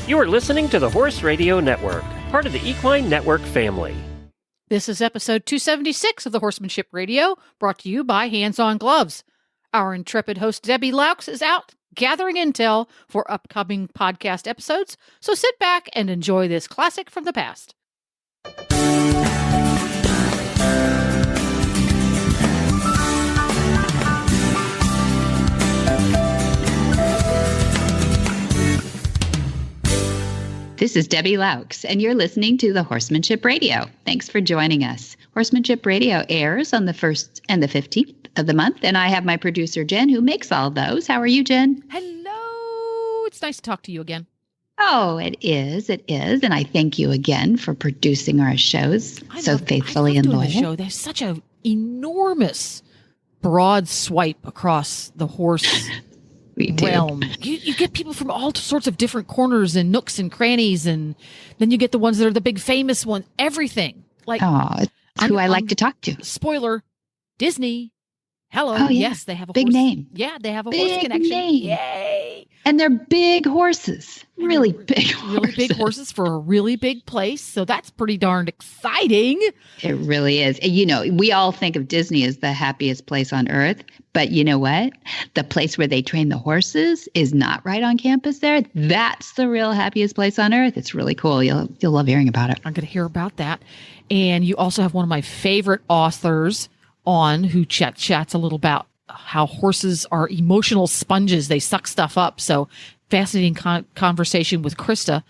You are listening to the Horse Radio Network, part of the Equine Network family. This is episode 276 of the Horsemanship Radio, brought to you by HandsOnGloves. Our intrepid host, Debbie Laux, is out gathering intel for upcoming podcast episodes, so sit back and enjoy this classic from the past. This is Debbie Laux, and you're listening to the Horsemanship Radio. Thanks for joining us. Horsemanship Radio airs on the 1st and the 15th of the month, and I have my producer, Jen, who makes all those. How are you, Jen? Hello. It's nice to talk to you again. Oh, it is. It is. And I thank you again for producing our shows so faithfully and loyally. Show. There's such an enormous, broad swipe across the horse realm. You get people from all sorts of different corners and nooks and crannies, and then you get the ones that are the big famous ones. Everything. Like, I like to talk to. Spoiler, Disney. Hello. Oh, yeah. Yes, they have a big horse. Name. Yeah, they have a Big horse connection. Name. Yay. And they're big horses. Really big horses. Really big horses for a really big place. So that's pretty darned exciting. It really is. You know, we all think of Disney as the happiest place on earth. But you know what? The place where they train the horses is not right on campus there. That's the real happiest place on earth. It's really cool. You'll love hearing about it. I'm going to hear about that. And you also have one of my favorite authors on who chats a little about how horses are emotional sponges. They suck stuff up. So fascinating conversation with Christa.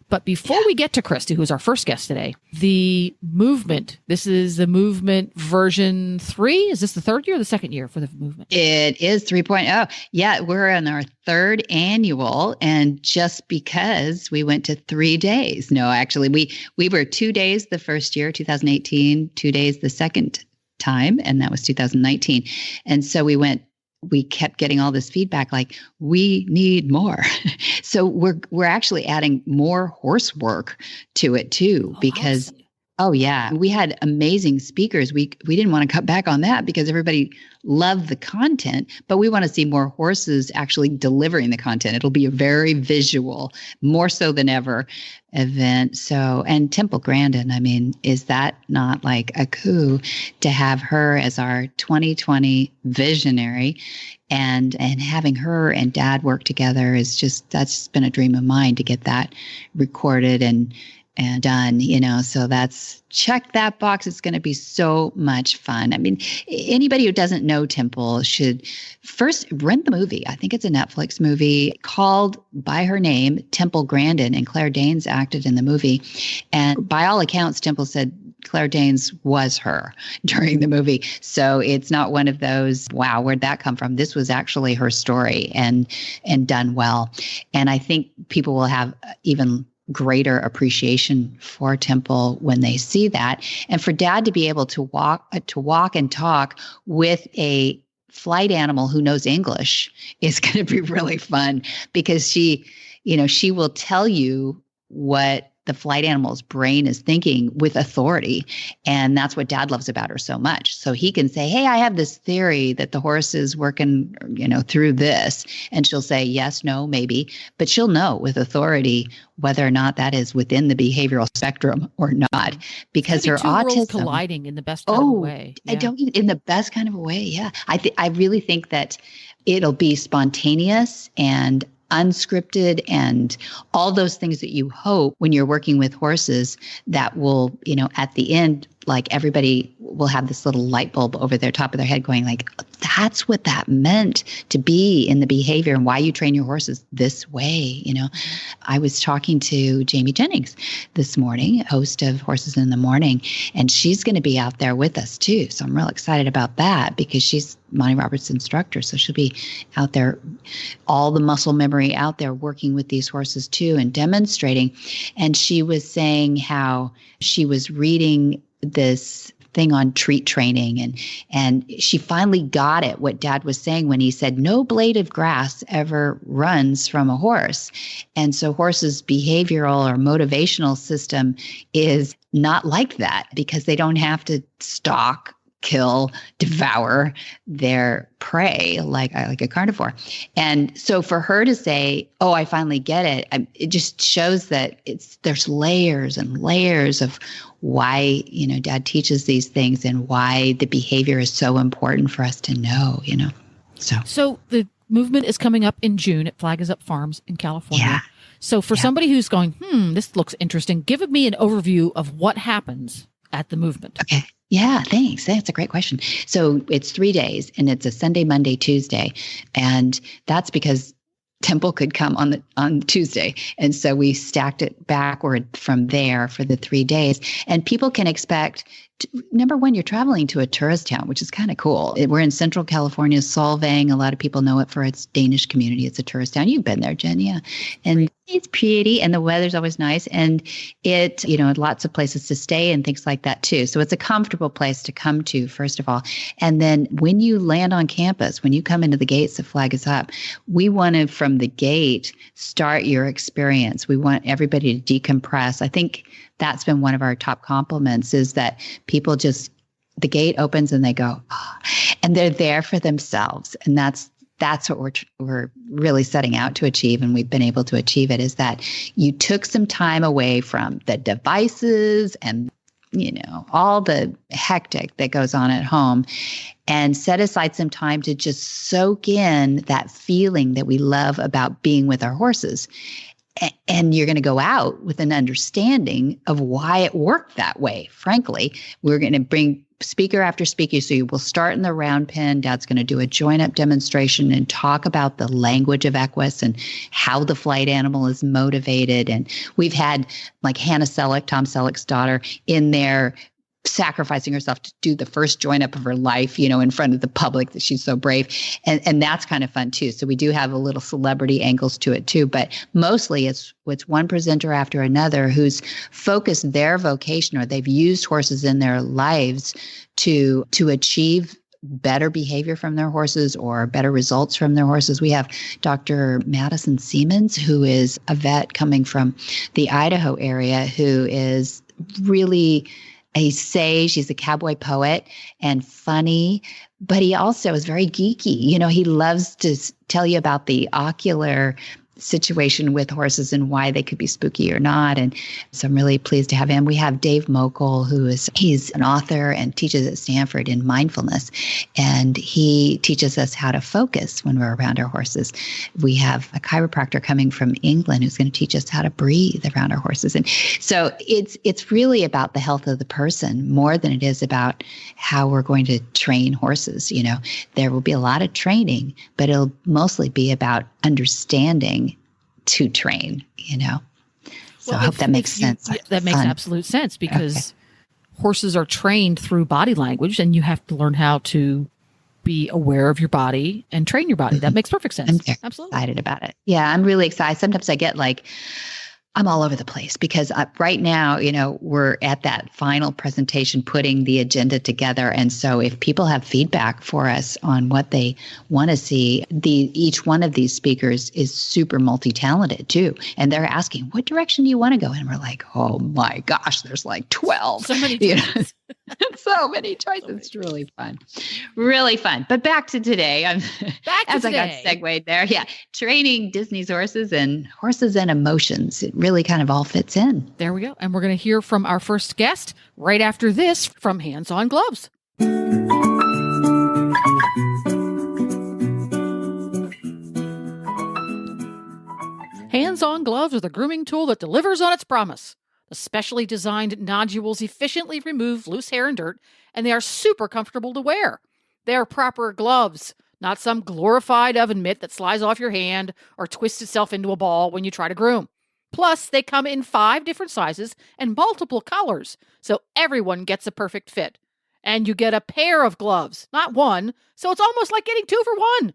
But before we get to Christa, who's our first guest today, the movement, this is the movement version 3. Is this the third year or the second year for the movement? It is 3.0. Yeah, we're in our third annual. And just because we went to 3 days. No, actually, we were 2 days the first year, 2018, 2 days the second time, and that was 2019. And so we kept getting all this feedback like, we need more. So we're actually adding more horse work to it too, because awesome. Oh yeah, we had amazing speakers. We didn't want to cut back on that because everybody loved the content, but we want to see more horses actually delivering the content. It'll be a very visual, more so than ever event. So, and Temple Grandin, I mean, is that not like a coup to have her as our 2020 visionary? And having her and Dad work together is just, that's been a dream of mine to get that recorded and done, you know, so that's, check that box. It's going to be so much fun. I mean, anybody who doesn't know Temple should first rent the movie. I think it's a Netflix movie called by her name, Temple Grandin, and Claire Danes acted in the movie. And by all accounts, Temple said Claire Danes was her during the movie. So it's not one of those, wow, where'd that come from? This was actually her story and done well. And I think people will have even greater appreciation for Temple when they see that. And for Dad to be able to walk and talk with a flight animal who knows English is going to be really fun, because she will tell you what the flight animal's brain is thinking with authority. And that's what Dad loves about her so much. So he can say, hey, I have this theory that the horse is working, through this. And she'll say, yes, no, maybe, but she'll know with authority whether or not that is within the behavioral spectrum or not, because her autism colliding in the best kind of way. Yeah. In the best kind of a way. Yeah. I really think that it'll be spontaneous and unscripted and all those things that you hope when you're working with horses that will, at the end, like everybody will have this little light bulb over their top of their head going like, that's what that meant to be in the behavior and why you train your horses this way. I was talking to Jamie Jennings this morning, host of Horses in the Morning, and she's going to be out there with us too. So I'm real excited about that because she's Monty Roberts' instructor. So she'll be out there, all the muscle memory out there working with these horses too and demonstrating. And she was saying how she was reading this thing on treat training and she finally got it, what Dad was saying when he said no blade of grass ever runs from a horse. And so horses' behavioral or motivational system is not like that because they don't have to stalk kill, devour their prey like a carnivore. And so for her to say, "Oh, I finally get it," it just shows that there's layers and layers of why, Dad teaches these things and why the behavior is so important for us to know, So the movement is coming up in June at Flag is Up Farms in California. Yeah. So for somebody who's going, this looks interesting, give me an overview of what happens at the movement. Okay. Yeah, thanks. That's a great question. So it's 3 days, and it's a Sunday, Monday, Tuesday. And that's because Temple could come on Tuesday. And so we stacked it backward from there for the 3 days. And people can expect, number one, you're traveling to a tourist town, which is kind of cool. We're in Central California, Solvang. A lot of people know it for its Danish community. It's a tourist town. You've been there, Jen, yeah. And it's pretty, and the weather's always nice. And it, lots of places to stay and things like that too. So it's a comfortable place to come to, first of all. And then when you land on campus, when you come into the gates of Flag is Up, we want to, from the gate, start your experience. We want everybody to decompress. I think that's been one of our top compliments, is that people the gate opens and they go, and they're there for themselves. And that's what we're really setting out to achieve. And we've been able to achieve it, is that you took some time away from the devices and, all the hectic that goes on at home, and set aside some time to just soak in that feeling that we love about being with our horses. And you're going to go out with an understanding of why it worked that way. Frankly, we're going to bring speaker after speaker. So we'll start in the round pen. Dad's going to do a join up demonstration and talk about the language of equus and how the flight animal is motivated. And we've had like Hannah Selleck, Tom Selleck's daughter, in there sacrificing herself to do the first join up of her life, in front of the public, that she's so brave. And that's kind of fun too. So we do have a little celebrity angles to it too, but mostly it's one presenter after another who's focused their vocation, or they've used horses in their lives to achieve better behavior from their horses or better results from their horses. We have Dr. Erin Simons, who is a vet coming from the Idaho area, who is really a sage. He's a cowboy poet and funny, but he also is very geeky. He loves to tell you about the ocular situation with horses and why they could be spooky or not. And so I'm really pleased to have him. We have Dave Mokel, he's an author and teaches at Stanford in mindfulness. And he teaches us how to focus when we're around our horses. We have a chiropractor coming from England who's going to teach us how to breathe around our horses. And so it's really about the health of the person more than it is about how we're going to train horses. There will be a lot of training, but it'll mostly be about understanding to train, So I hope that makes sense. That makes absolute sense, because horses are trained through body language, and you have to learn how to be aware of your body and train your body. That makes perfect sense. I'm Absolutely excited about it. Yeah, I'm really excited. Sometimes I get I'm all over the place, because right now, we're at that final presentation, putting the agenda together. And so if people have feedback for us on what they want to see, each one of these speakers is super multi-talented too. And they're asking, what direction do you want to go? And we're like, oh my gosh, there's 12. So many choices. So many choices. It's really fun. Really fun. But back to today. I got segued there. Yeah. Training Disney's horses and emotions. It really kind of all fits in. There we go. And we're going to hear from our first guest right after this from Hands On Gloves. Hands On Gloves are the grooming tool that delivers on its promise. The specially designed nodules efficiently remove loose hair and dirt, and they are super comfortable to wear. They are proper gloves, not some glorified oven mitt that slides off your hand or twists itself into a ball when you try to groom. Plus, they come in 5 different sizes and multiple colors, so everyone gets a perfect fit. And you get a pair of gloves, not one, so it's almost like getting 2 for 1.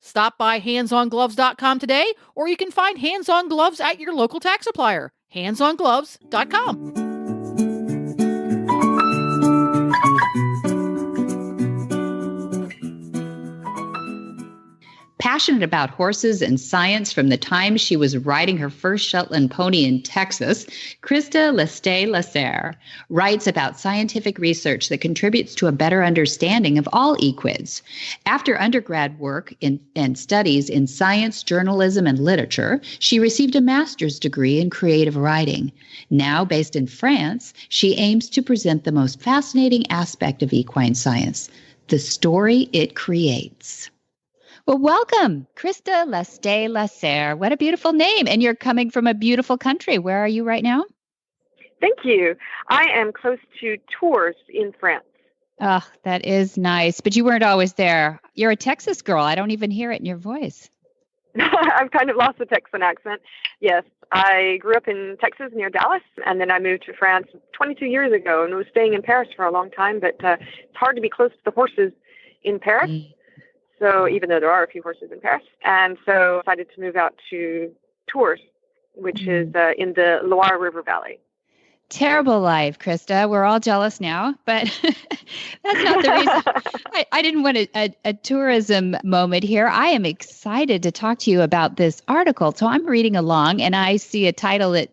Stop by HandsOnGloves.com today, or you can find Hands On Gloves at your local tack supplier. HandsOnGloves.com. passionate about horses and science from the time she was riding her first Shetland pony in Texas, Christa Lesté-Lasserre writes about scientific research that contributes to a better understanding of all equids. After undergrad work and studies in science, journalism, and literature, she received a master's degree in creative writing. Now based in France, she aims to present the most fascinating aspect of equine science, the story it creates. Well, welcome, Christa Lesté-Lasserre. What a beautiful name. And you're coming from a beautiful country. Where are you right now? Thank you. I am close to Tours in France. Oh, that is nice. But you weren't always there. You're a Texas girl. I don't even hear it in your voice. I've kind of lost the Texan accent. Yes, I grew up in Texas near Dallas, and then I moved to France 22 years ago and was staying in Paris for a long time. But it's hard to be close to the horses in Paris. So even though there are a few horses in Paris. And so I decided to move out to Tours, which is in the Loire River Valley. Terrible life, Christa. We're all jealous now, but that's not the reason. I didn't want a tourism moment here. I am excited to talk to you about this article. So I'm reading along and I see a title that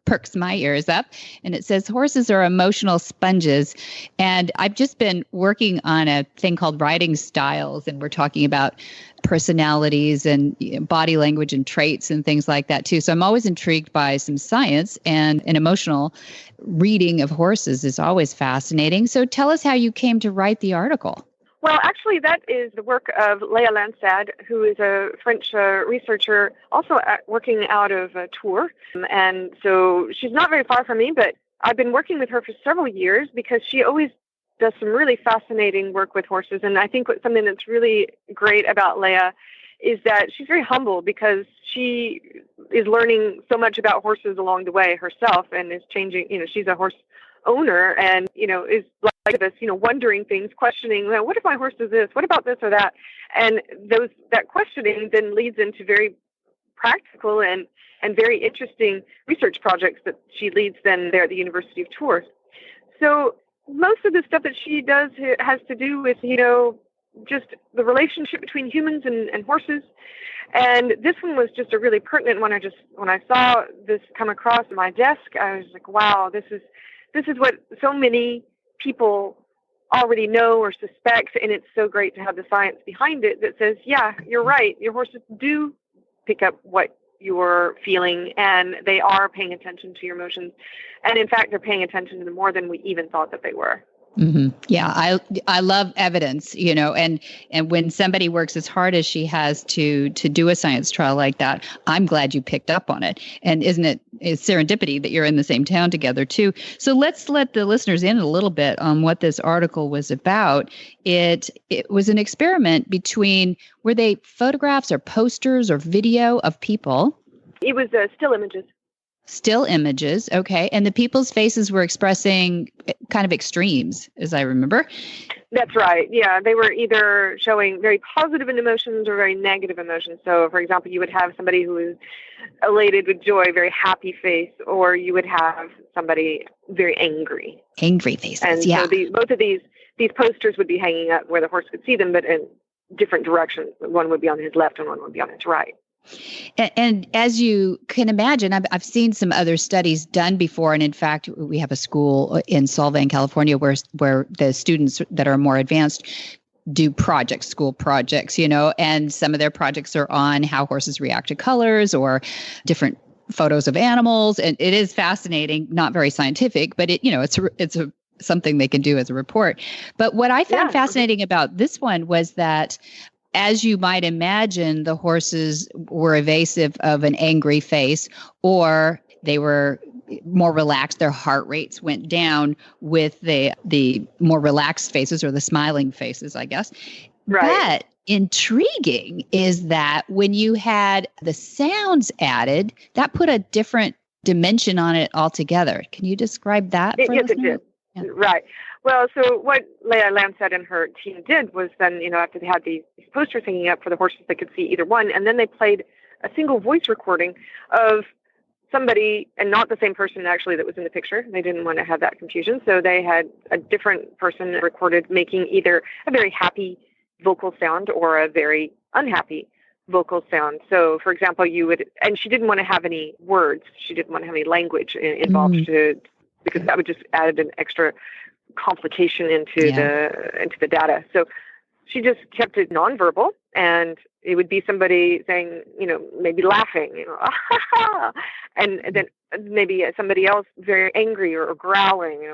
perks my ears up, and it says horses are emotional sponges. And I've just been working on a thing called writing styles, and we're talking about personalities and body language and traits and things like that too. So I'm always intrigued by some science, and an emotional reading of horses is always fascinating. So tell us how you came to write the article. Well, actually, that is the work of Léa Lansad, who is a French researcher, also working out of Tours. And so she's not very far from me, but I've been working with her for several years because she always does some really fascinating work with horses. And I think something that's really great about Léa is that she's very humble because she is learning so much about horses along the way herself and is changing. She's a horse owner and, is like this, wondering things, questioning, well, what if my horse does this? What about this or that? And that questioning then leads into very practical and very interesting research projects that she leads then there at the University of Tours. So most of the stuff that she does has to do with, just the relationship between humans and horses. And this one was just a really pertinent one. When I saw this come across my desk, I was like, wow, this is what so many people already know or suspect, and it's so great to have the science behind it that says, yeah, you're right. Your horses do pick up what you're feeling, and they are paying attention to your emotions. And in fact, they're paying attention to them more than we even thought that they were. Mm-hmm. Yeah, I love evidence, and when somebody works as hard as she has to do a science trial like that, I'm glad you picked up on it. And it's serendipity that you're in the same town together too. So let's let the listeners in a little bit on what this article was about. It was an experiment between, were they photographs or posters or video of people? It was still images. Still images, okay. And the people's faces were expressing kind of extremes, as I remember. That's right. Yeah, they were either showing very positive emotions or very negative emotions. So, for example, you would have somebody who is elated with joy, very happy face, or you would have somebody very angry. Angry faces, and yeah. So both of these posters would be hanging up where the horse could see them, but in different directions. One would be on his left and one would be on his right. And as you can imagine, I've seen some other studies done before. And in fact, we have a school in Solvang, California, where the students that are more advanced do school projects, and some of their projects are on how horses react to colors or different photos of animals. And it is fascinating, not very scientific, but it's something they can do as a report. But what I found fascinating about this one was that, as you might imagine, the horses were evasive of an angry face, or they were more relaxed. Their heart rates went down with the more relaxed faces, or the smiling faces, I guess. Right. But intriguing is that when you had the sounds added, that put a different dimension on it altogether. Can you describe that for Yes, listeners? it did. Yeah. Right. Well, so what Léa Lansad and her team did was then, after they had these posters hanging up for the horses, they could see either one, and then they played a single voice recording of somebody, and not the same person actually that was in the picture. They didn't want to have that confusion, so they had a different person recorded making either a very happy vocal sound or a very unhappy vocal sound. So, for example, and she didn't want to have any words. She didn't want to have any language involved because that would just add an extra complication into the data. So she just kept it nonverbal, and it would be somebody saying, maybe laughing, and then maybe somebody else very angry or growling,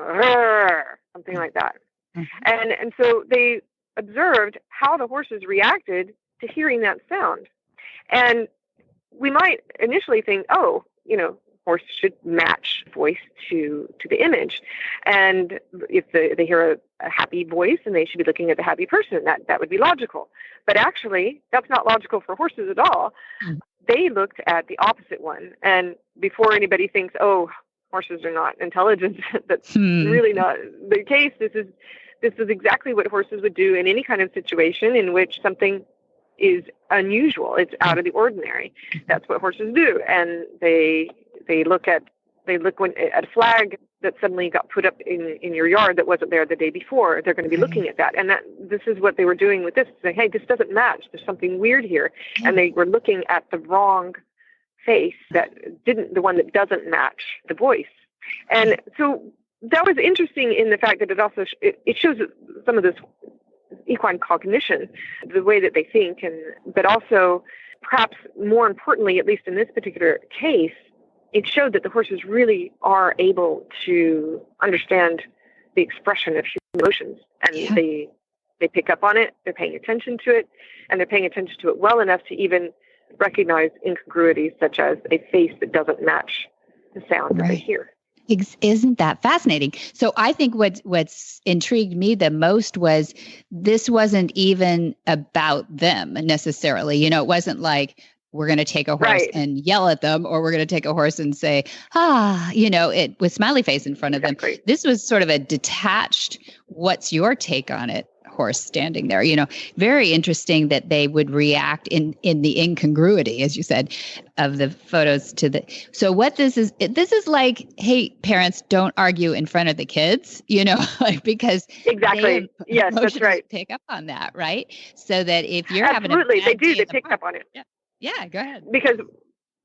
something like that. Mm-hmm. And so they observed how the horses reacted to hearing that sound. And we might initially think, horse should match voice to the image. And if they hear a happy voice, and they should be looking at the happy person, that would be logical. But actually, that's not logical for horses at all. Mm. They looked at the opposite one. And before anybody thinks, horses are not intelligent, that's really not the case. This is exactly what horses would do in any kind of situation in which something is unusual. It's out of the ordinary. That's what horses do. And they look at a flag that suddenly got put up in your yard that wasn't there the day before. They're going to be looking at that. And this is what they were doing with this, saying, hey, this doesn't match. There's something weird here. And they were looking at the wrong face, the one that doesn't match the voice. And so that was interesting in the fact that it also it shows some of this equine cognition, the way that they think, but also perhaps more importantly, at least in this particular case, it showed that the horses really are able to understand the expression of human emotions, and they pick up on it, they're paying attention to it, and they're paying attention to it well enough to even recognize incongruities such as a face that doesn't match the sound that they hear. Isn't that fascinating? So I think what's intrigued me the most was this wasn't even about them necessarily. It wasn't like we're going to take a horse and yell at them, or we're going to take a horse and say, it with smiley face in front of them. This was sort of a detached, what's your take on it? Horse standing there, very interesting that they would react in the incongruity, as you said, of the photos so what this is like, hey, parents, don't argue in front of the kids, because exactly. Yes, that's right. Pick up on that, right? So that if you're absolutely, having they pick up on it. Yeah, go ahead. Because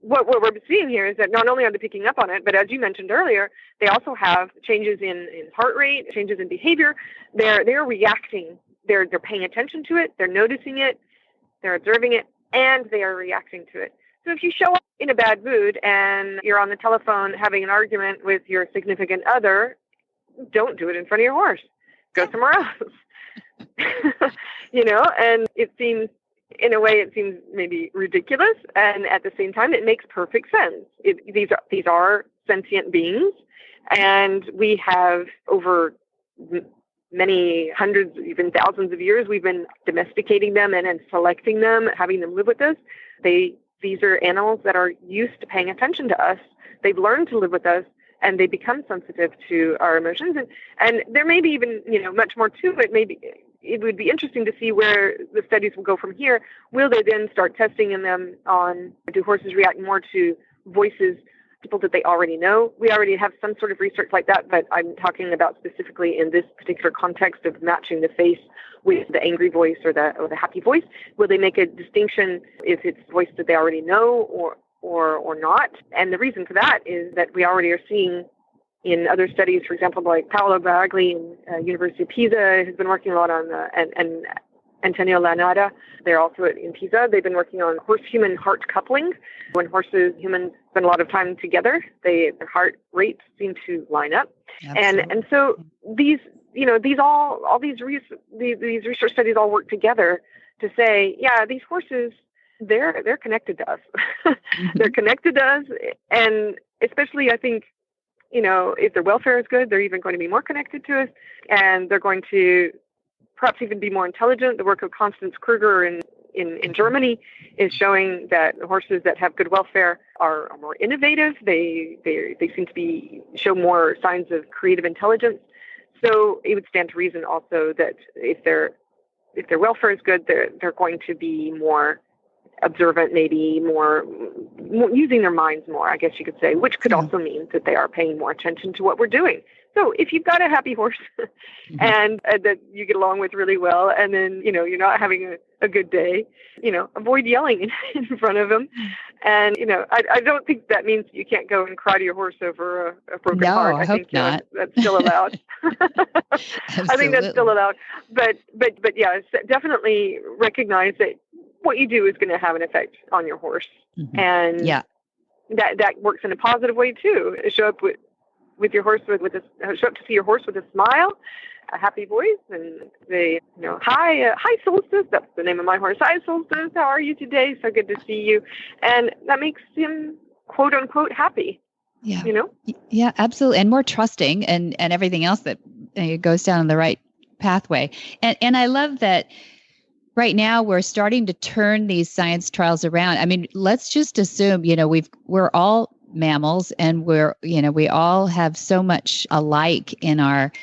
what we're seeing here is that not only are they picking up on it, but as you mentioned earlier, they also have changes in heart rate, changes in behavior. They're reacting. They're paying attention to it. They're noticing it. They're observing it, and they are reacting to it. So if you show up in a bad mood and you're on the telephone having an argument with your significant other, don't do it in front of your horse. Go somewhere else. And it seems, in a way, it seems maybe ridiculous, and at the same time, it makes perfect sense. These are sentient beings, and we have over many hundreds, even thousands of years, we've been domesticating them and selecting them, having them live with us. These are animals that are used to paying attention to us. They've learned to live with us, and they become sensitive to our emotions. And there may be even, much more to it. Maybe it would be interesting to see where the studies will go from here. Will they then start testing in them on, do horses react more to voices, people that they already know? We already have some sort of research like that, but I'm talking about specifically in this particular context of matching the face with the angry voice or the happy voice. Will they make a distinction if it's voice that they already know or not? And the reason for that is that we already are seeing in other studies, for example, like Paolo Baragli in University of Pisa has been working a lot on, and Antonio Lanada, they're also in Pisa. They've been working on horse-human heart coupling. When humans spend a lot of time together, their heart rates seem to line up. And so these research studies all work together to say, these horses, they're connected to us. They're connected to us, and especially I think, if their welfare is good, they're even going to be more connected to us, and they're going to perhaps even be more intelligent. The work of Constance Kruger in Germany is showing that horses that have good welfare are more innovative. They seem to show more signs of creative intelligence. So it would stand to reason also that if their welfare is good, they're going to be more observant, maybe more using their minds more, I guess you could say, which could also mean that they are paying more attention to what we're doing. So if you've got a happy horse and that you get along with really well, and then, you're not having a good day, avoid yelling in front of them. And, I don't think that means you can't go and cry to your horse over a broken heart. I hope think not. That's still allowed. I think that's still allowed. But yeah, definitely recognize that what you do is going to have an effect on your horse. And that works in a positive way too. Show up with your horse show up to see your horse with a smile, a happy voice, and they, hi Solstice. That's the name of my horse. Hi Solstice, how are you today? So good to see you. And that makes him quote unquote happy. Yeah. Yeah, absolutely. And more trusting and everything else that goes down the right pathway. And I love that right now we're starting to turn these science trials around. I mean, let's just assume, we're all mammals, and we all have so much alike in our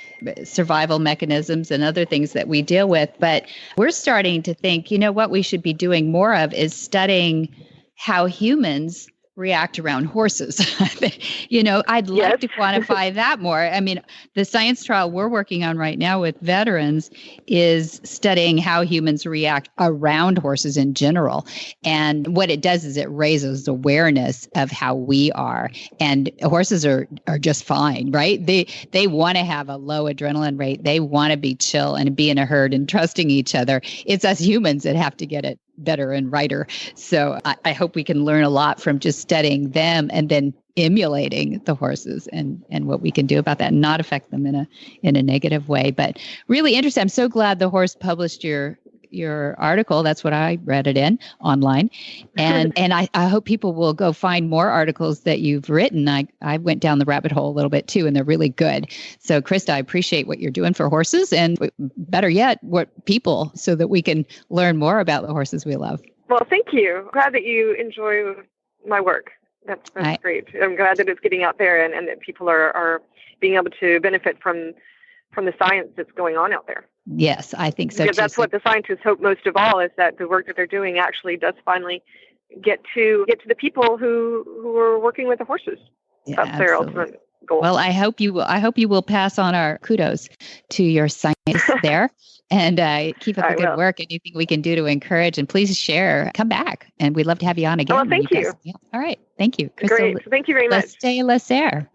survival mechanisms and other things that we deal with. But we're starting to think, what we should be doing more of is studying how humans react around horses. I'd love to quantify that more. I mean, the science trial we're working on right now with veterans is studying how humans react around horses in general. And what it does is it raises awareness of how we are. And horses are just fine, right? They want to have a low adrenaline rate. They want to be chill and be in a herd and trusting each other. It's us humans that have to get it better and righter. So I hope we can learn a lot from just studying them and then emulating the horses and what we can do about that and not affect them in a negative way. But really interesting. I'm so glad the horse published your article. That's what I read it in online. And I hope people will go find more articles that you've written. I went down the rabbit hole a little bit too, and they're really good. So Christa, I appreciate what you're doing for horses, and better yet, what people, so that we can learn more about the horses we love. Well, thank you. Glad that you enjoy my work. That's great. I'm glad that it's getting out there and that people are being able to benefit from the science that's going on out there. Yes, I think so because too. That's what the scientists hope most of all, is that the work that they're doing actually does finally get to the people who are working with the horses. Yeah, that's their ultimate goal. Well, I hope you will pass on our kudos to your scientists there, and keep up the good work. Anything we can do to encourage, and please share. Come back, and we'd love to have you on again. Oh, thank you. Yeah. All right, thank you, Christa. Great, thank you very much. Lesté-Lasserre.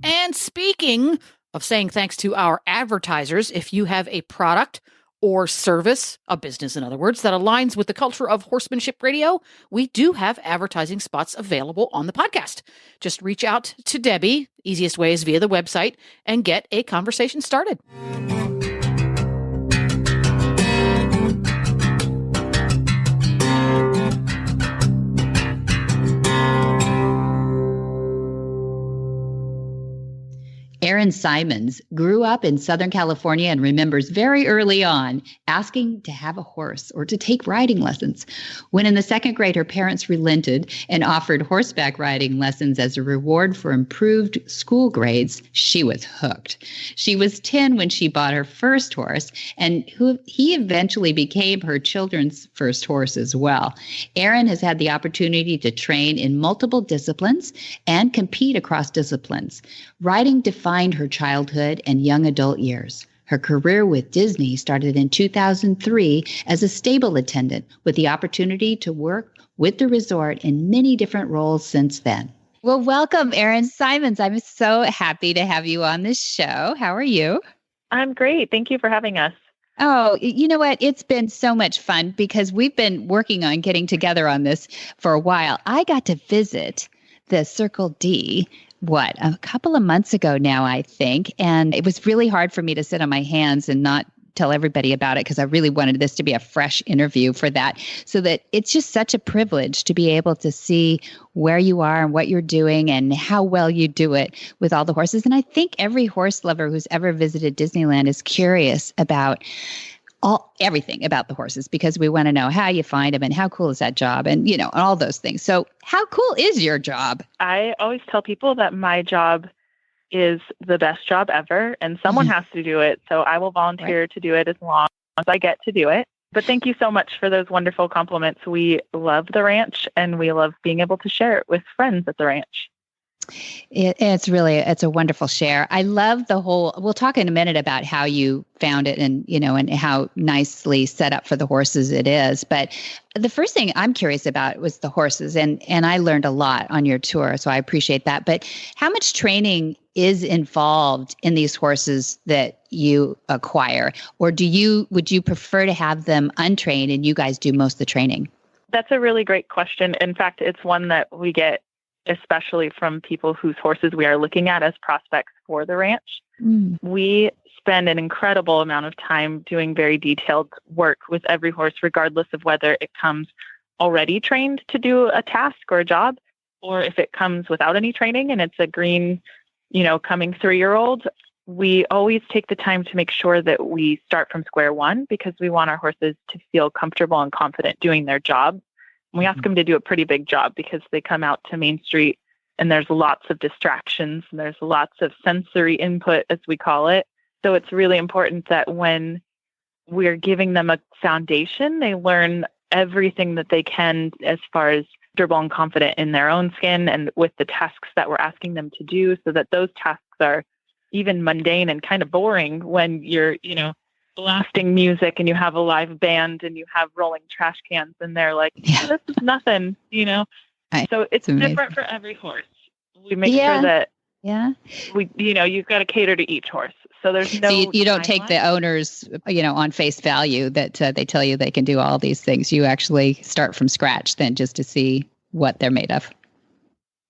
And speaking of saying thanks to our advertisers, if you have a product or service, a business in other words, that aligns with the culture of horsemanship radio, we do have advertising spots available on the podcast. Just reach out to Debbie, easiest way is via the website, and get a conversation started. Erin Simons grew up in Southern California and remembers very early on asking to have a horse or to take riding lessons. When in the second grade, her parents relented and offered horseback riding lessons as a reward for improved school grades. She was hooked. She was 10 when she bought her first horse, and he eventually became her children's first horse as well. Erin has had the opportunity to train in multiple disciplines and compete across disciplines. Riding defined her childhood and young adult years. Her career with Disney started in 2003 as a stable attendant, with the opportunity to work with the resort in many different roles since then. Well, welcome, Erin Simons. I'm so happy to have you on this show. How are you? I'm great. Thank you for having us. Oh, you know what? It's been so much fun because we've been working on getting together on this for a while. I got to visit the Circle D a couple of months ago now, I think. And it was really hard for me to sit on my hands and not tell everybody about it, because I really wanted this to be a fresh interview for that. So that it's just such a privilege to be able to see where you are and what you're doing and how well you do it with all the horses. And I think every horse lover who's ever visited Disneyland is curious about everything about the horses, because we want to know how you find them and how cool is that job and, all those things. So how cool is your job? I always tell people that my job is the best job ever, and someone has to do it. So I will volunteer to do it as long as I get to do it. But thank you so much for those wonderful compliments. We love the ranch, and we love being able to share it with friends at the ranch. It's a wonderful share. I love we'll talk in a minute about how you found it and, and how nicely set up for the horses it is. But the first thing I'm curious about was the horses, and I learned a lot on your tour, so I appreciate that. But how much training is involved in these horses that you acquire? Or would you prefer to have them untrained and you guys do most of the training? That's a really great question. In fact, it's one that we get especially from people whose horses we are looking at as prospects for the ranch. We spend an incredible amount of time doing very detailed work with every horse, regardless of whether it comes already trained to do a task or a job, or if it comes without any training and it's a green, coming 3-year-old. We always take the time to make sure that we start from square one, because we want our horses to feel comfortable and confident doing their job. We ask them to do a pretty big job because they come out to Main Street and there's lots of distractions and there's lots of sensory input, as we call it. So it's really important that when we're giving them a foundation, they learn everything that they can as far as comfortable and confident in their own skin and with the tasks that we're asking them to do, so that those tasks are even mundane and kind of boring when you're, blasting music and you have a live band and you have rolling trash cans and they're like, this is nothing, So it's different for every horse. We make sure that we, you've got to cater to each horse. So there's no. So you don't take the owners, on face value that they tell you they can do all these things. You actually start from scratch then, just to see what they're made of.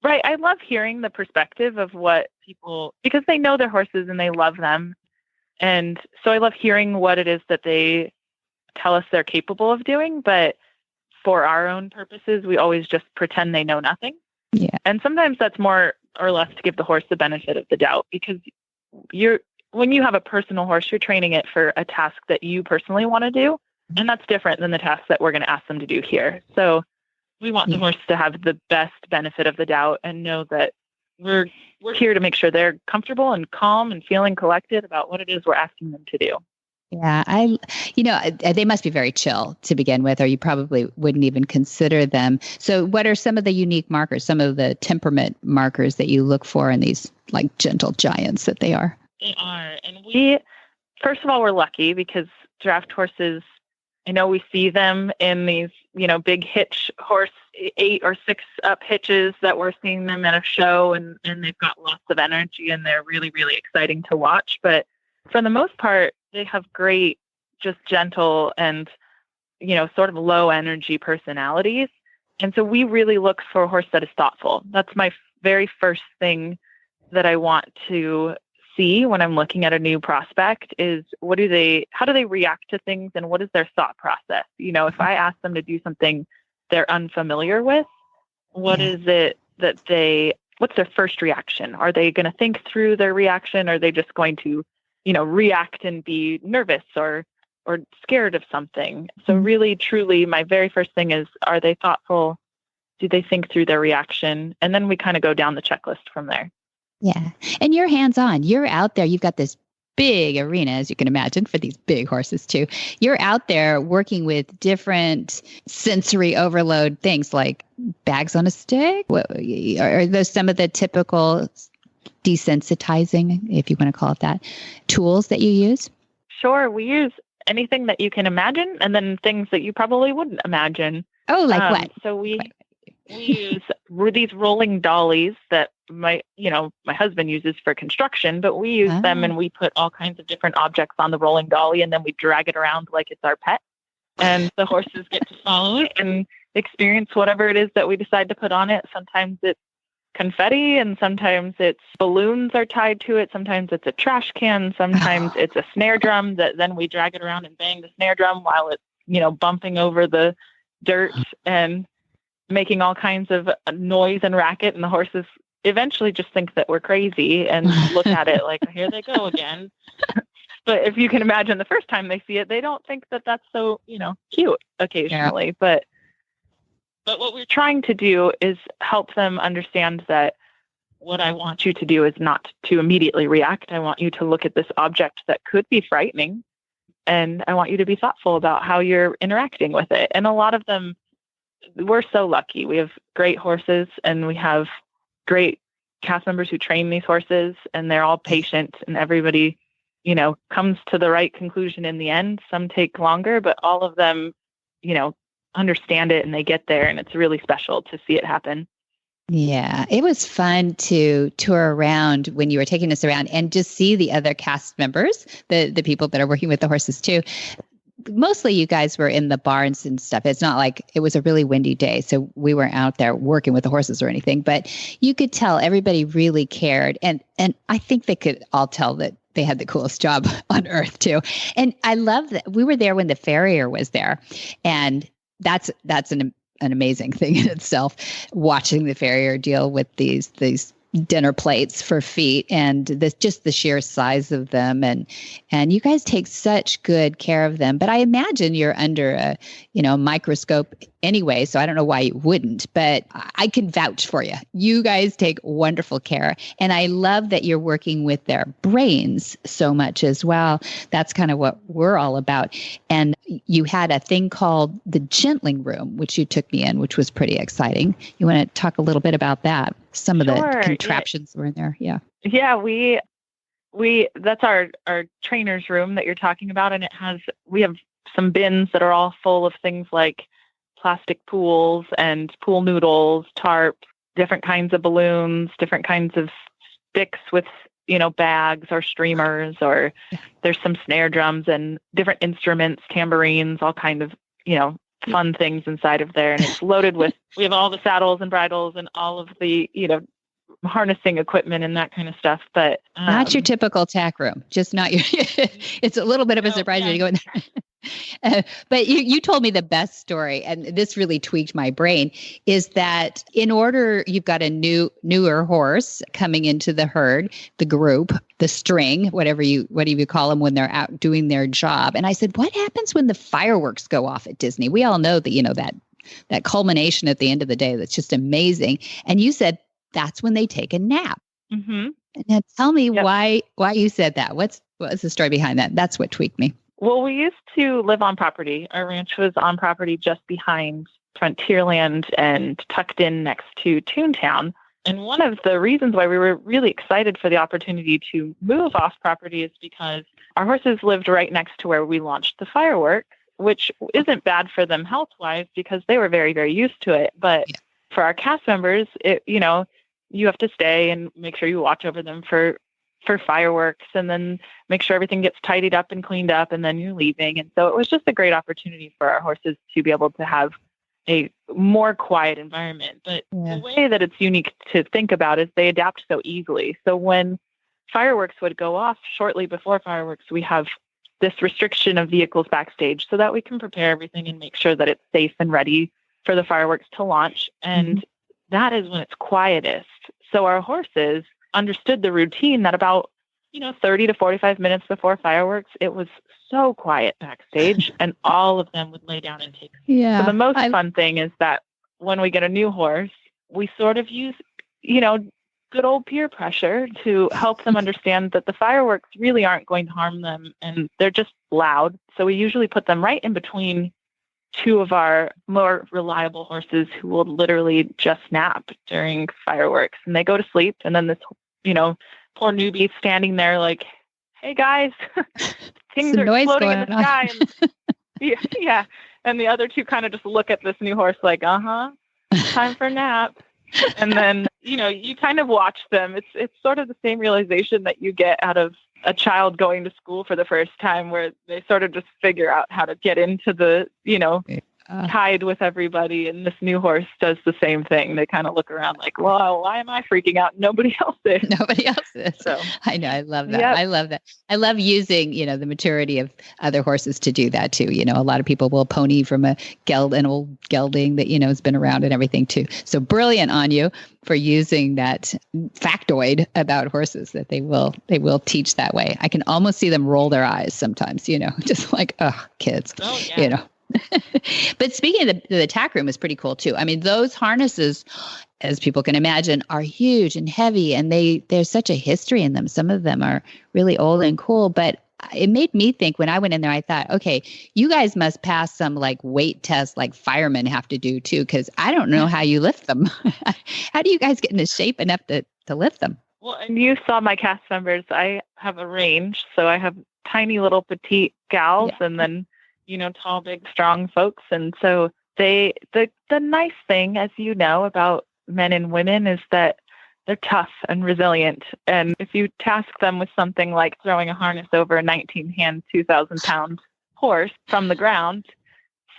Right. I love hearing the perspective of what people, because they know their horses and they love them. And so I love hearing what it is that they tell us they're capable of doing. But for our own purposes, we always just pretend they know nothing. Yeah. And sometimes that's more or less to give the horse the benefit of the doubt, because when you have a personal horse, you're training it for a task that you personally want to do. And that's different than the task that we're going to ask them to do here. So we want the horse to have the best benefit of the doubt and know that we're here to make sure they're comfortable and calm and feeling collected about what it is we're asking them to do. Yeah, they must be very chill to begin with, or you probably wouldn't even consider them. So what are some of the unique markers, some of the temperament markers that you look for in these like gentle giants that they are? They are. And first of all, we're lucky because draft horses, I know we see them in these, big hitch horse 8 or 6 up hitches that we're seeing them at a show, and they've got lots of energy and they're really, really exciting to watch. But for the most part, they have great, just gentle and, sort of low energy personalities. And so we really look for a horse that is thoughtful. That's my very first thing that I want to see when I'm looking at a new prospect is how do they react to things and what is their thought process? If I ask them to do something they're unfamiliar with, what is it that what's their first reaction? Are they going to think through their reaction? Or are they just going to, react and be nervous or scared of something? So really, truly, my very first thing is, are they thoughtful? Do they think through their reaction? And then we kind of go down the checklist from there. Yeah. And you're hands-on. You're out there. You've got this big arena, as you can imagine, for these big horses too. You're out there working with different sensory overload things like bags on a stick. Are those some of the typical desensitizing, if you want to call it that, tools that you use? Sure. We use anything that you can imagine and then things that you probably wouldn't imagine. Oh, like what? So we use these rolling dollies that my husband uses for construction, but we use them and we put all kinds of different objects on the rolling dolly and then we drag it around like it's our pet. And the horses get to follow it and experience whatever it is that we decide to put on it. Sometimes it's confetti and sometimes it's balloons are tied to it. Sometimes it's a trash can. Sometimes it's a snare drum that then we drag it around and bang the snare drum while it's, bumping over the dirt and making all kinds of noise and racket. And the horses eventually just think that we're crazy and look at it like, here they go again. But if you can imagine the first time they see it, they don't think that that's so, cute occasionally. Yeah. But what we're trying to do is help them understand that what I want you to do is not to immediately react. I want you to look at this object that could be frightening, and I want you to be thoughtful about how you're interacting with it. And a lot of them, we're so lucky. We have great horses, and we have great cast members who train these horses, and they're all patient, and everybody, comes to the right conclusion in the end. Some take longer, but all of them, understand it, and they get there, and it's really special to see it happen. Yeah, it was fun to tour around when you were taking us around and just see the other cast members, the people that are working with the horses too. Mostly you guys were in the barns and stuff. It's not like it was a really windy day, so we weren't out there working with the horses or anything, but you could tell everybody really cared. And I think they could all tell that they had the coolest job on earth too. And I love that we were there when the farrier was there. And that's an amazing thing in itself, watching the farrier deal with these dinner plates for feet and just the sheer size of them. And you guys take such good care of them, but I imagine you're under a microscope anyway. So I don't know why you wouldn't, but I can vouch for you. You guys take wonderful care. And I love that you're working with their brains so much as well. That's kind of what we're all about. And you had a thing called the gentling room, which you took me in, which was pretty exciting. You want to talk a little bit about that? Some of the contraptions were in there. Yeah. Yeah. We that's our trainer's room that you're talking about. And we have some bins that are all full of things like plastic pools and pool noodles, tarp, different kinds of balloons, different kinds of sticks with, bags or streamers, or there's some snare drums and different instruments, tambourines, all kind of, fun things inside of there. And it's loaded with, we have all the saddles and bridles and all of the, harnessing equipment and that kind of stuff. But not your typical tack room, just not your, it's a little bit of a surprise when you go in there. But you told me the best story, and this really tweaked my brain, is that in order, you've got a newer horse coming into the herd, the group, the string, whatever you call them when they're out doing their job. And I said, what happens when the fireworks go off at Disney? We all know that, that culmination at the end of the day, that's just amazing. And you said that's when they take a nap. Mm-hmm. Now tell me why you said that. What's the story behind that? That's what tweaked me. Well, we used to live on property. Our ranch was on property just behind Frontierland and tucked in next to Toontown. And one of the reasons why we were really excited for the opportunity to move off property is because our horses lived right next to where we launched the fireworks, which isn't bad for them health-wise because they were very, very used to it. But for our cast members, you have to stay and make sure you watch over them for fireworks, and then make sure everything gets tidied up and cleaned up, and then you're leaving. And so it was just a great opportunity for our horses to be able to have a more quiet environment. But the way that it's unique to think about is they adapt so easily. So when fireworks would go off shortly before fireworks, we have this restriction of vehicles backstage so that we can prepare everything and make sure that it's safe and ready for the fireworks to launch. And that is when it's quietest. So our horses understood the routine that about 30 to 45 minutes before fireworks, it was so quiet backstage, and all of them would lay down and take. Yeah. So the most fun thing is that when we get a new horse, we sort of use, good old peer pressure to help them understand that the fireworks really aren't going to harm them, and they're just loud. So we usually put them right in between two of our more reliable horses who will literally just nap during fireworks, and they go to sleep. And then this, poor newbie standing there like, hey guys, things are exploding in the sky. And, and the other two kind of just look at this new horse like, time for a nap. And then, you kind of watch them. It's sort of the same realization that you get out of a child going to school for the first time, where they sort of just figure out how to get into the, tide with everybody. And this new horse does the same thing. They kind of look around like, well, why am I freaking out? Nobody else is. Nobody else is. So I know. I love that. Yep. I love that. I love using, the maturity of other horses to do that too. A lot of people will pony from an old gelding that, has been around and everything too. So brilliant on you for using that factoid about horses that they will teach that way. I can almost see them roll their eyes sometimes, just like, kids, But speaking of the tack room is pretty cool too. I mean, those harnesses, as people can imagine, are huge and heavy, and there's such a history in them. Some of them are really old and cool, but it made me think when I went in there, I thought, okay, you guys must pass some like weight tests like firemen have to do too, because I don't know how you lift them. How do you guys get into shape enough to lift them? Well, and you saw my cast members. I have a range, so I have tiny little petite gals, and then tall, big, strong folks. And so the nice thing, as you know, about men and women is that they're tough and resilient. And if you task them with something like throwing a harness over a 19-hand, 2,000-pound horse from the ground,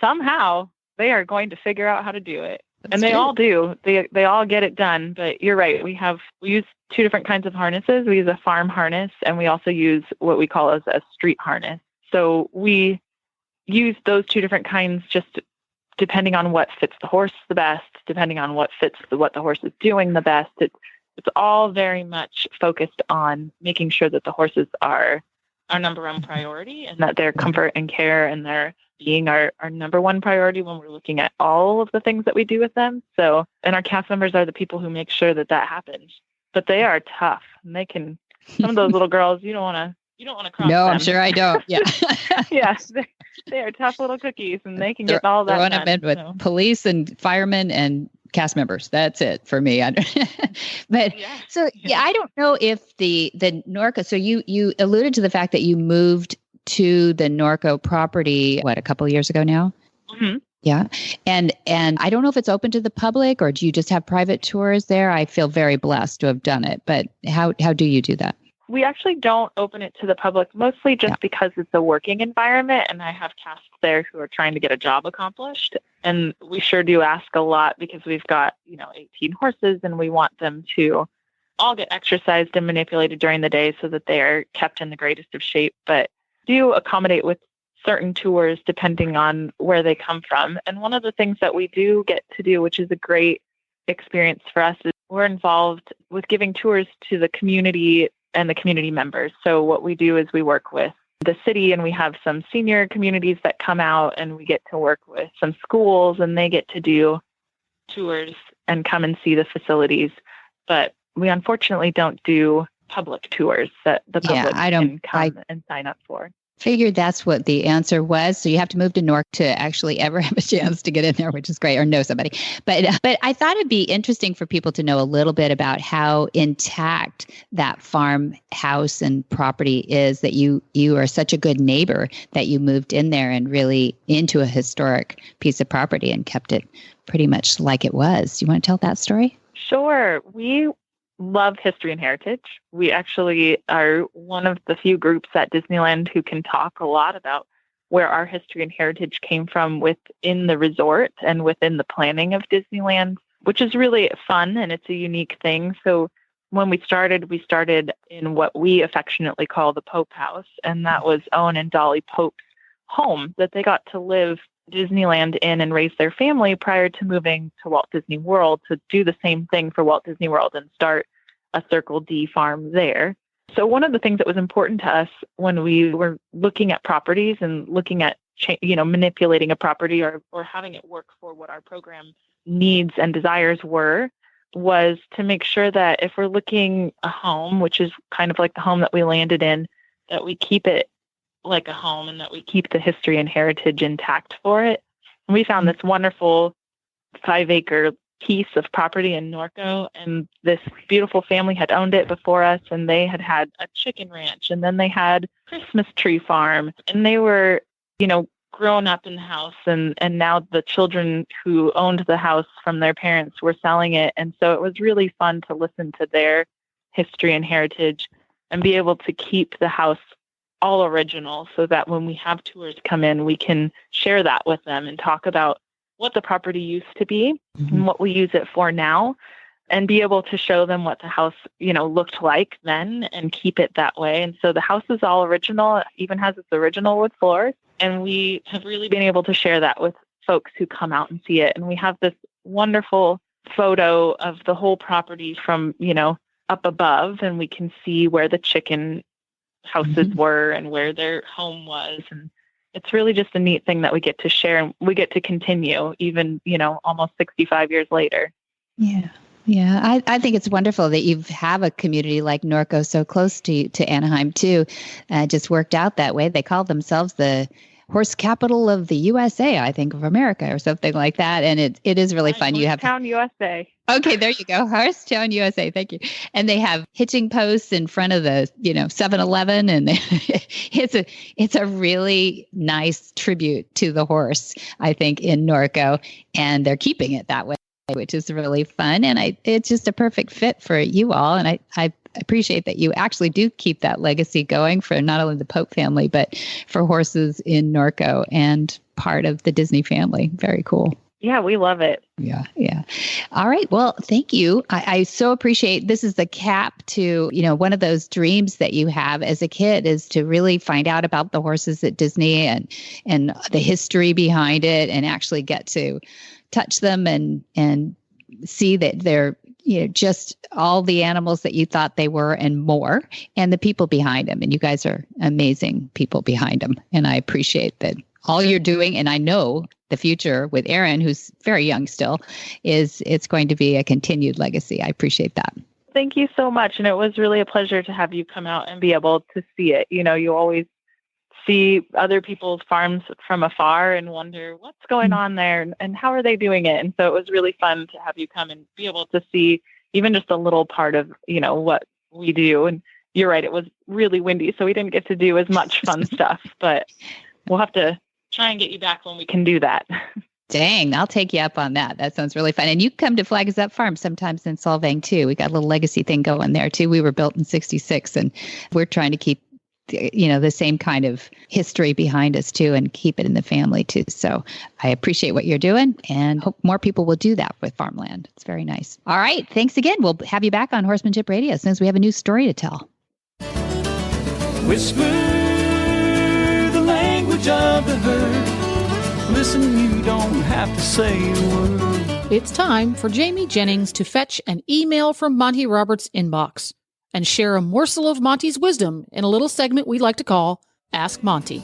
somehow they are going to figure out how to do it. That's and they all do. They all get it done. But you're right. We use two different kinds of harnesses. We use a farm harness, and we also use what we call as a street harness. So we use those two different kinds just depending on what fits the horse the best, depending on what fits what the horse is doing the best. It's all very much focused on making sure that the horses are our number one priority, and that their comfort and care and their being our number one priority when we're looking at all of the things that we do with them. So, and our cast members are the people who make sure that happens. But they are tough, and they can. Some of those little girls, you don't want to cross. No, them. I'm sure I don't. Yeah. Yes, they are tough little cookies, and they can get all that done. Them in with police and firemen and cast members. That's it for me. But I don't know if the Norco. So you alluded to the fact that you moved to the Norco property, a couple of years ago now? Mm-hmm. Yeah. And I don't know if it's open to the public, or do you just have private tours there? I feel very blessed to have done it, but how do you do that? We actually don't open it to the public, mostly just because it's a working environment, and I have casts there who are trying to get a job accomplished. And we sure do ask a lot because we've got, 18 horses, and we want them to all get exercised and manipulated during the day so that they are kept in the greatest of shape, but do accommodate with certain tours depending on where they come from. And one of the things that we do get to do, which is a great experience for us, is we're involved with giving tours to the community and the community members. So what we do is we work with the city, and we have some senior communities that come out, and we get to work with some schools, and they get to do tours and come and see the facilities. But we unfortunately don't do public tours that the public can come and sign up for. Figured that's what the answer was. So you have to move to Newark to actually ever have a chance to get in there, which is great, or know somebody. But I thought it'd be interesting for people to know a little bit about how intact that farmhouse and property is, that you are such a good neighbor that you moved in there and really into a historic piece of property and kept it pretty much like it was. You want to tell that story? Sure. We love history and heritage. We actually are one of the few groups at Disneyland who can talk a lot about where our history and heritage came from within the resort and within the planning of Disneyland, which is really fun, and it's a unique thing. So when we started in what we affectionately call the Pope House, and that was Owen and Dolly Pope's home that they got to live Disneyland in and raise their family prior to moving to Walt Disney World to do the same thing for Walt Disney World and start a Circle D farm there. So one of the things that was important to us when we were looking at properties and looking at manipulating a property or having it work for what our program needs and desires were, was to make sure that if we're looking a home, which is kind of like the home that we landed in, that we keep it like a home and that we keep the history and heritage intact for it. And we found this wonderful 5-acre piece of property in Norco, and this beautiful family had owned it before us, and they had a chicken ranch, and then they had Christmas tree farm, and they were, grown up in the house, and now the children who owned the house from their parents were selling it. And so it was really fun to listen to their history and heritage and be able to keep the house all original, so that when we have tours come in, we can share that with them and talk about what the property used to be and what we use it for now, and be able to show them what the house, looked like then and keep it that way. And so the house is all original. It even has its original wood floors. And we have really been able to share that with folks who come out and see it. And we have this wonderful photo of the whole property from, up above, and we can see where the chicken houses were and where their home was. And it's really just a neat thing that we get to share and we get to continue even, almost 65 years later. Yeah. Yeah. I think it's wonderful that you have a community like Norco so close to Anaheim too. Just worked out that way. They call themselves the horse capital of the USA, I think, of America or something like that. And it is really fun. You have Horsetown, USA. Okay, there you go. Horsetown, USA. Thank you. And they have hitching posts in front of the, 7-Eleven. And it's a really nice tribute to the horse, I think, in Norco. And they're keeping it that way, which is really fun. And it's just a perfect fit for you all. And I appreciate that you actually do keep that legacy going for not only the Pope family, but for horses in Norco and part of the Disney family. Very cool. Yeah, we love it. Yeah. All right. Well, thank you. I so appreciate this is the cap to, one of those dreams that you have as a kid is to really find out about the horses at Disney and the history behind it and actually get to touch them and see that they're, just all the animals that you thought they were and more, and the people behind them. And you guys are amazing people behind them. And I appreciate that all you're doing. And I know the future with Erin, who's very young still, it's going to be a continued legacy. I appreciate that. Thank you so much. And it was really a pleasure to have you come out and be able to see it. You always see other people's farms from afar and wonder what's going on there and how are they doing it. And so it was really fun to have you come and be able to see even just a little part of, what we do. And you're right, it was really windy, so we didn't get to do as much fun stuff, but we'll have to try and get you back when we can do that. Dang, I'll take you up on that. That sounds really fun. And you come to Flag Is Up Farm sometimes in Solvang too. We got a little legacy thing going there too. We were built in 66 and we're trying to keep the same kind of history behind us too and keep it in the family too. So I appreciate what you're doing and hope more people will do that with farmland. It's very nice. All right. Thanks again. We'll have you back on Horsemanship Radio as soon as we have a new story to tell. Whisper the language of the herd. Listen, you don't have to say a word. It's time for Jamie Jennings to fetch an email from Monty Roberts' inbox and share a morsel of Monty's wisdom in a little segment we like to call Ask Monty.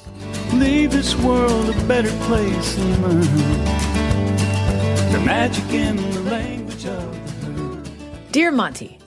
Leave this world a better place than mine. The magic in the language of the herd. Dear Monty,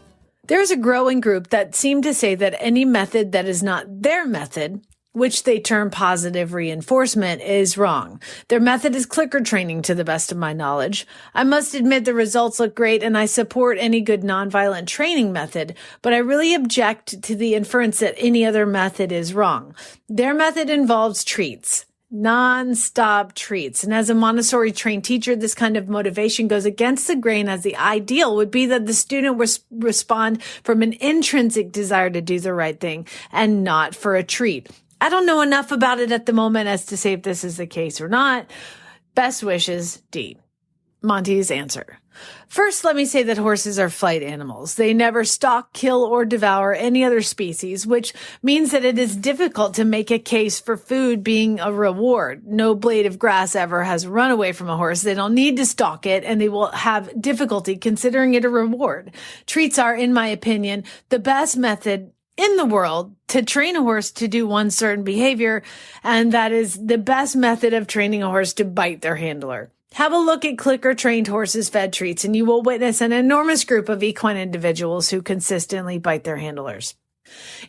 there's a growing group that seem to say that any method that is not their method, which they term positive reinforcement, is wrong. Their method is clicker training, to the best of my knowledge. I must admit the results look great, and I support any good nonviolent training method, but I really object to the inference that any other method is wrong. Their method involves treats. Non-stop treats. And as a Montessori trained teacher, this kind of motivation goes against the grain, as the ideal would be that the student respond from an intrinsic desire to do the right thing and not for a treat. I don't know enough about it at the moment as to say if this is the case or not. Best wishes, D. Monty's answer. First, let me say that horses are flight animals. They never stalk, kill, or devour any other species, which means that it is difficult to make a case for food being a reward. No blade of grass ever has run away from a horse. They don't need to stalk it, and they will have difficulty considering it a reward. Treats are, in my opinion, the best method in the world to train a horse to do one certain behavior, and that is the best method of training a horse to bite their handler. Have a look at clicker-trained horses fed treats, and you will witness an enormous group of equine individuals who consistently bite their handlers.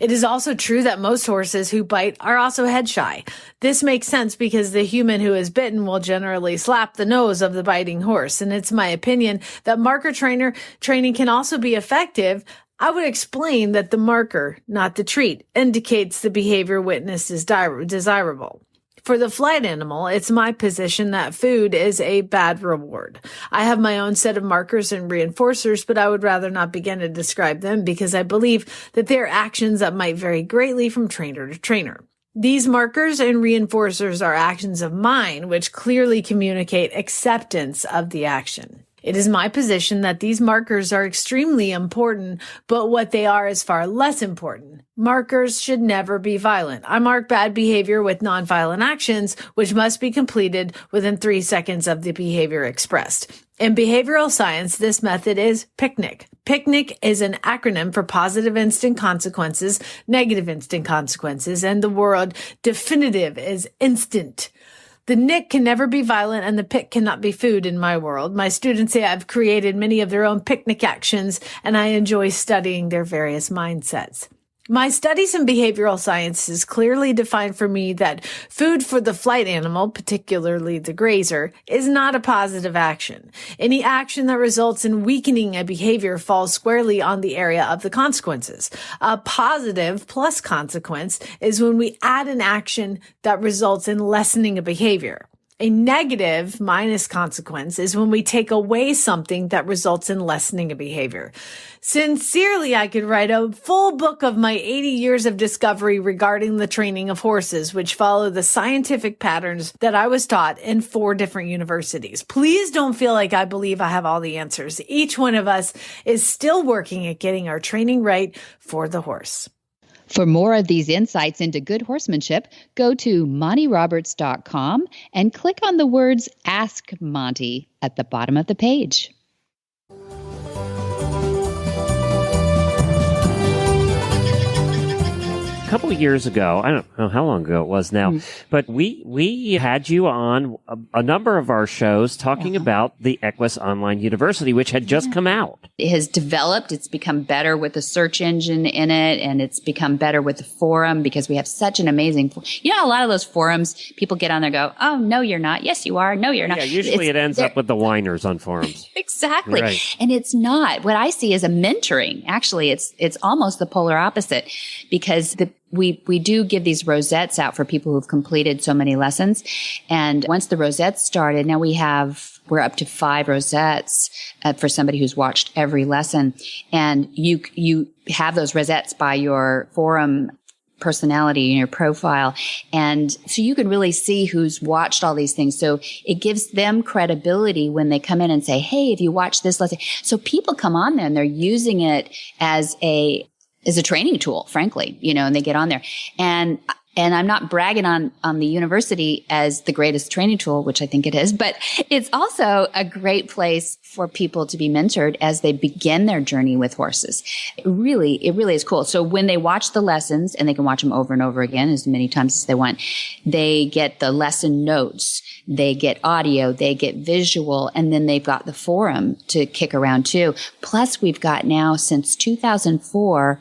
It is also true that most horses who bite are also head shy. This makes sense because the human who is bitten will generally slap the nose of the biting horse, and it's my opinion that marker training can also be effective. I would explain that the marker, not the treat, indicates the behavior witnessed is desirable. For the flight animal, it's my position that food is a bad reward. I have my own set of markers and reinforcers, but I would rather not begin to describe them because I believe that they are actions that might vary greatly from trainer to trainer. These markers and reinforcers are actions of mine, which clearly communicate acceptance of the action. It is my position that these markers are extremely important, but what they are is far less important. Markers should never be violent. I mark bad behavior with nonviolent actions, which must be completed within 3 seconds of the behavior expressed. In behavioral science, this method is PICNIC. PICNIC is an acronym for positive instant consequences, negative instant consequences, and the word definitive is instant. The NIC can never be violent and the PIC cannot be food in my world. My students say I've created many of their own picnic actions and I enjoy studying their various mindsets. My studies in behavioral sciences clearly define for me that food for the flight animal, particularly the grazer, is not a positive action. Any action that results in weakening a behavior falls squarely on the area of the consequences. A positive plus consequence is when we add an action that results in lessening a behavior. A negative minus consequence is when we take away something that results in lessening a behavior. Sincerely, I could write a full book of my 80 years of discovery regarding the training of horses, which follow the scientific patterns that I was taught in 4 different universities. Please don't feel like I believe I have all the answers. Each one of us is still working at getting our training right for the horse. For more of these insights into good horsemanship, go to MontyRoberts.com and click on the words Ask Monty at the bottom of the page. A couple of years ago, I don't know how long ago it was now, but we had you on a number of our shows talking about the Equus Online University, which had just come out. It has developed. It's become better with the search engine in it, and it's become better with the forum because we have such an amazing, a lot of those forums, people get on there and go, oh, no, you're not. Yes, you are. No, you're not. Yeah, usually it ends up with the whiners on forums. Exactly. Right. And it's not. What I see is a mentoring. Actually, it's almost the polar opposite because we do give these rosettes out for people who've completed so many lessons. And once the rosettes started, now we're up to 5 rosettes for somebody who's watched every lesson. And you have those rosettes by your forum personality and your profile. And so you can really see who's watched all these things. So it gives them credibility when they come in and say, hey, have you watched this lesson? So people come on there and they're using it as a training tool, frankly, and they get on there. And I'm not bragging on the university as the greatest training tool, which I think it is, but it's also a great place for people to be mentored as they begin their journey with horses. It really is cool. So when they watch the lessons, and they can watch them over and over again as many times as they want, they get the lesson notes, they get audio, they get visual, and then they've got the forum to kick around too. Plus we've got now since 2004,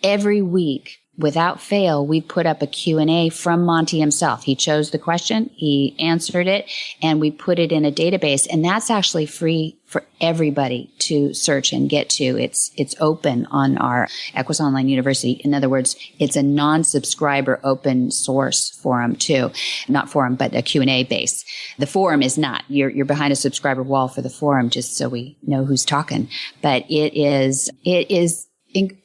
every week, without fail, we put up a Q&A from Monty himself. He chose the question, he answered it, and we put it in a database. And that's actually free for everybody to search and get to. It's open on our Equus Online University. In other words, it's a non-subscriber open source forum too. Not forum, but a Q&A base. The forum is not. You're behind a subscriber wall for the forum just so we know who's talking. But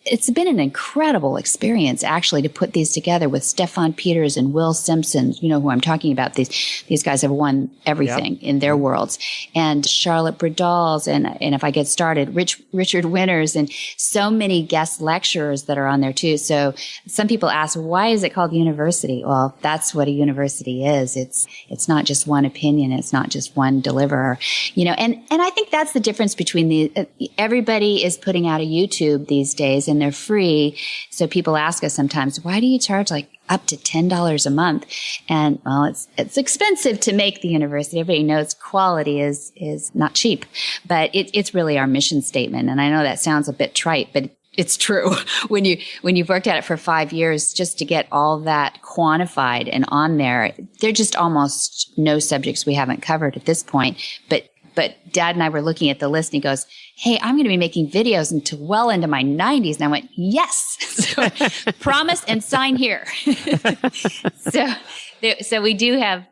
it's been an incredible experience, actually, to put these together with Stefan Peters and Will Simpson. You know who I'm talking about. These guys have won everything in their worlds. And Charlotte Bradals, and if I get started, Richard Winters, and so many guest lecturers that are on there too. So some people ask, why is it called university? Well, that's what a university is. It's not just one opinion. It's not just one deliverer. And I think that's the difference between everybody is putting out a YouTube these days, and they're free. So people ask us sometimes, why do you charge like up to $10 a month? And well, it's expensive to make the university. Everybody knows quality is not cheap, but it's really our mission statement. And I know that sounds a bit trite, but it's true. When you've worked at it for 5 years, just to get all that quantified and on there are just almost no subjects we haven't covered at this point. But Dad and I were looking at the list, and he goes, hey, I'm going to be making videos well into my 90s. And I went, yes. So promise and sign here. So we do have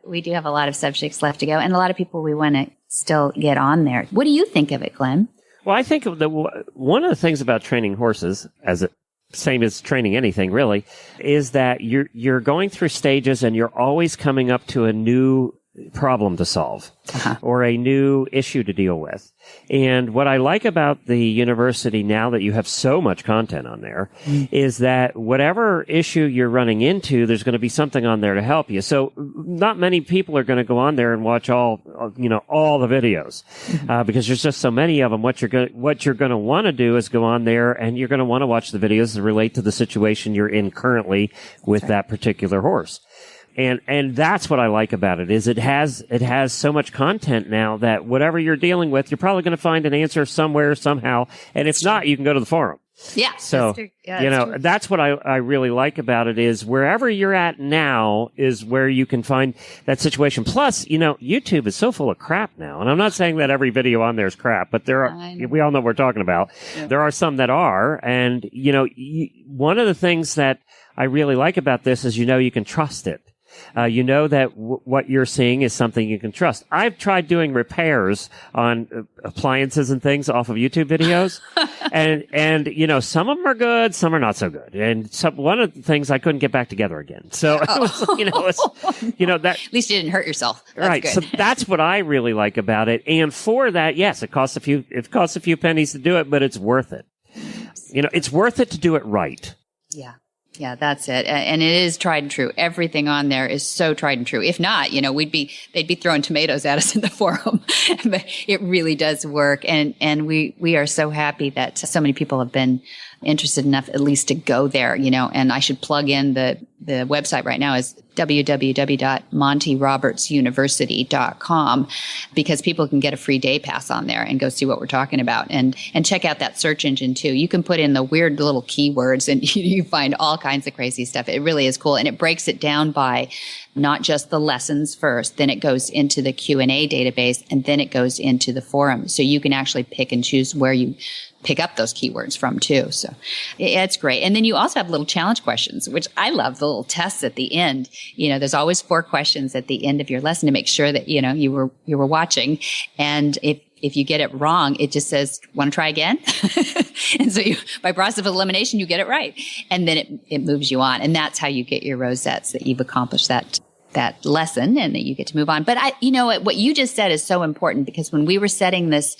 a lot of subjects left to go, and a lot of people we want to still get on there. What do you think of it, Glenn? Well, I think that one of the things about training horses, same as training anything really, is that you're going through stages and you're always coming up to a new problem to solve or a new issue to deal with. And what I like about the university now that you have so much content on there is that whatever issue you're running into, there's going to be something on there to help you. So not many people are going to go on there and watch all the videos, because there's just so many of them. What you're going to want to do is go on there and you're going to want to watch the videos that relate to the situation you're in currently with that particular horse. And that's what I like about it is it has so much content now that whatever you're dealing with, you're probably going to find an answer somewhere, somehow. And if not, you can go to the forum. Yeah. So, that's what I really like about it is wherever you're at now is where you can find that situation. Plus, YouTube is so full of crap now. And I'm not saying that every video on there is crap, but we all know what we're talking about. Yeah. There are some that are. And, one of the things that I really like about this is, you can trust it. That what you're seeing is something you can trust. I've tried doing repairs on appliances and things off of YouTube videos. and some of them are good, some are not so good. And one of the things I couldn't get back together again. So, that. At least you didn't hurt yourself. That's right. Good. So that's what I really like about it. And for that, yes, it costs a few pennies to do it, but it's worth it. It's worth it to do it right. Yeah. Yeah, that's it. And it is tried and true. Everything on there is so tried and true. If not, they'd be throwing tomatoes at us in the forum. But it really does work. And we are so happy that so many people have been interested enough at least to go there, and I should plug in the website right now is www.montyrobertsuniversity.com, because people can get a free day pass on there and go see what we're talking about and check out that search engine too. You can put in the weird little keywords and you find all kinds of crazy stuff. It really is cool. And it breaks it down by not just the lessons first, then it goes into the Q&A database, and then it goes into the forum. So you can actually pick and choose where you pick up those keywords from too. So it's great. And then you also have little challenge questions, which I love, the little tests at the end. There's always 4 questions at the end of your lesson to make sure that, you were watching. And if you get it wrong, it just says, want to try again? And so by process of elimination, you get it right. And then it moves you on. And that's how you get your rosettes, that you've accomplished that lesson and that you get to move on. But what you just said is so important, because when we were setting this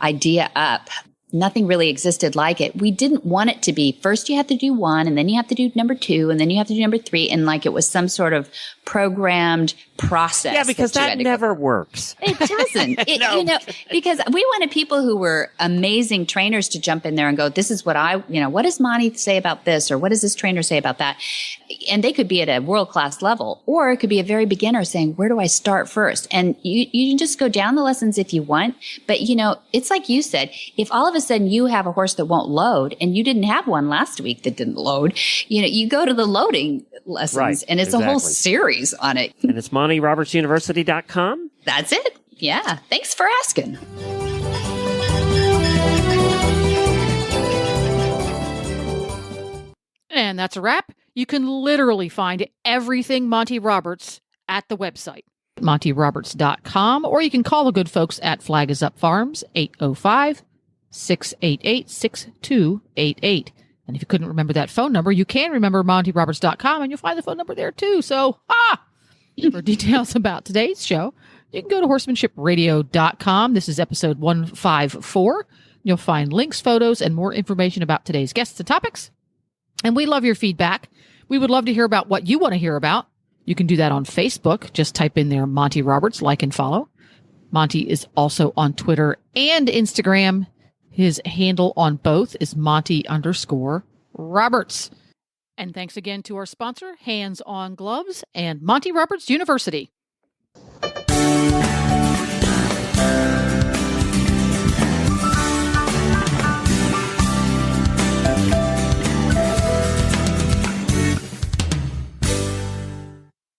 idea up, nothing really existed like it. We didn't want it to be first you have to do 1, and then you have to do number 2, and then you have to do number 3, and like it was some sort of programmed process. Yeah, because that never works. It doesn't. Because we wanted people who were amazing trainers to jump in there and go, this is what what does Monty say about this? Or what does this trainer say about that? And they could be at a world-class level, or it could be a very beginner saying, where do I start first? And you can just go down the lessons if you want. But, it's like you said, if all of a sudden you have a horse that won't load, and you didn't have one last week that didn't load, you go to the loading lessons, right, and it's a whole series on it. And it's MontyRobertsUniversity.com? That's it. Yeah. Thanks for asking. And that's a wrap. You can literally find everything Monty Roberts at the website, MontyRoberts.com, or you can call the good folks at Flag Is Up Farms, 805-688-6288. And if you couldn't remember that phone number, you can remember MontyRoberts.com, and you'll find the phone number there too. So, for details about today's show, you can go to horsemanshipradio.com. This is episode 154. You'll find links, photos, and more information about today's guests and topics. And we love your feedback. We would love to hear about what you want to hear about. You can do that on Facebook. Just type in there Monty Roberts, like and follow. Monty is also on Twitter and Instagram. His handle on both is Monty_Roberts. And thanks again to our sponsor, HandsOnGloves and Monty Roberts University.